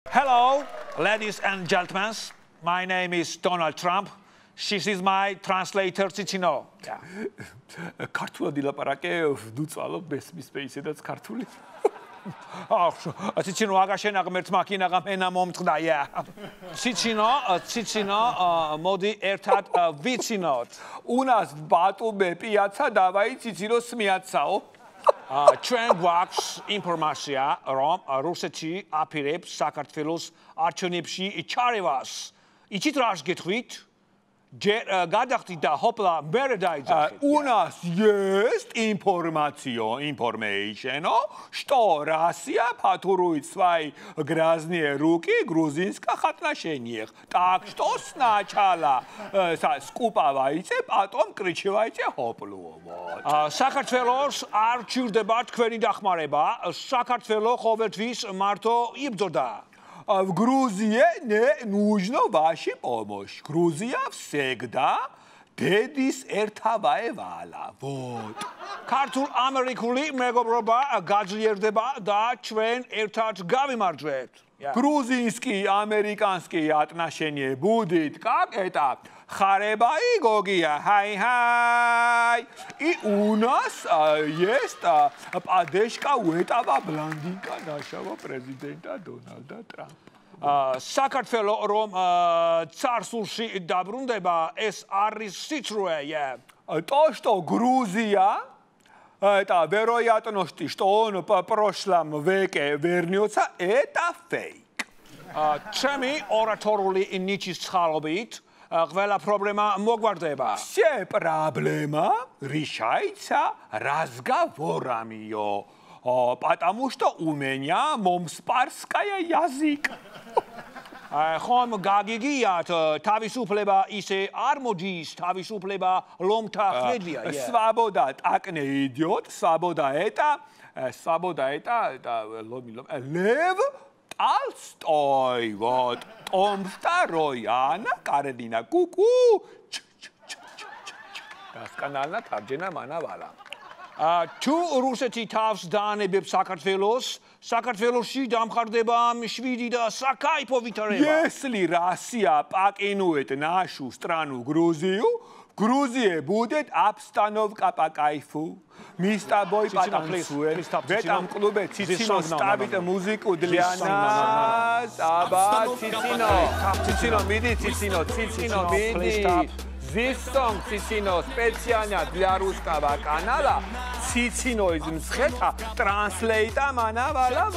Hello, ladies and gentlemen. My name is Donald Trump. She is my translator, Cicino. ქართულად ილაპარაკე, დუწვალო ბესმის სპეისედაც ქართული. Cicino, აგაშენა ღმერთ მაქინა ღამენა მომწყდა, Cicino, მოდი ერთად ვიცინოთ. უნას ბატუმე პიაცა დავაი ციცინოს მიაცაო. ჩვენ გვაქვს ინფორმაცია, რომ რუსეთი აპირებს საქართველოს არჩევნებში ჩარევას. იცით რას გეტყვით? გადახდით და ჰოპლა მერე დაიძახეთ. Унас есть information, что Россия патрует свои грязные руки грузинско-отношениях. Так что сначала скупавайте, потом кричевайте хоплу. საქართველოს არ ჭირდება თქვენი დახმარება. საქართველო ყოველთვის მარტო იბრძოდა. В Грузии не нужно ваша помощь. Грузия всегда დედის ერთავაევალა. Вот. ქართულ-ამერიკული მეგობრობა გაძლიერდება და ჩვენ ერთად გავიმარჯვებთ. Грузинский, американский отношения будет как это? Харебай Гогия, хай-хай. И у нас есть поддержка у этого блондинка нашего президента Дональда Трампа. საქართველო რომ царсулში დაბრუნდება, ეს არის სიცრუე. То, что Грузия это вероятность, что он по прошлом веке вернется, это фейк. Ჩემი ორატორული ნიჩის ცხალობით ყველა პრობლემა მოგვარდება. Все проблема решается разговорами, потому что у меня момспарская язык. ხომ გაგიგიათ თავისუფლება ისე არ მოდის, თავისუფლება ლომთა ხვედია. Свобода так не идет, свобода это Лев Толстой, вот. Том второй, Анна Каренина, ку-ку. Досконально тарджена манавала. თუ რუსეთი თავს დაანებებს საქართველოში დამხარდება 7 და საკაიფო ვითარება. Если Россия покинет нашу страну Грузию, в Грузии будет обстановка по кайфу. Мы с тобой потанцуем. В этом клубе Цiciно ставит музыку для нас. Цiciно, миди, Цiciно, миди. This song, Cicino, специально для русского канала. Cicino из Мсхета, транслейта манавала.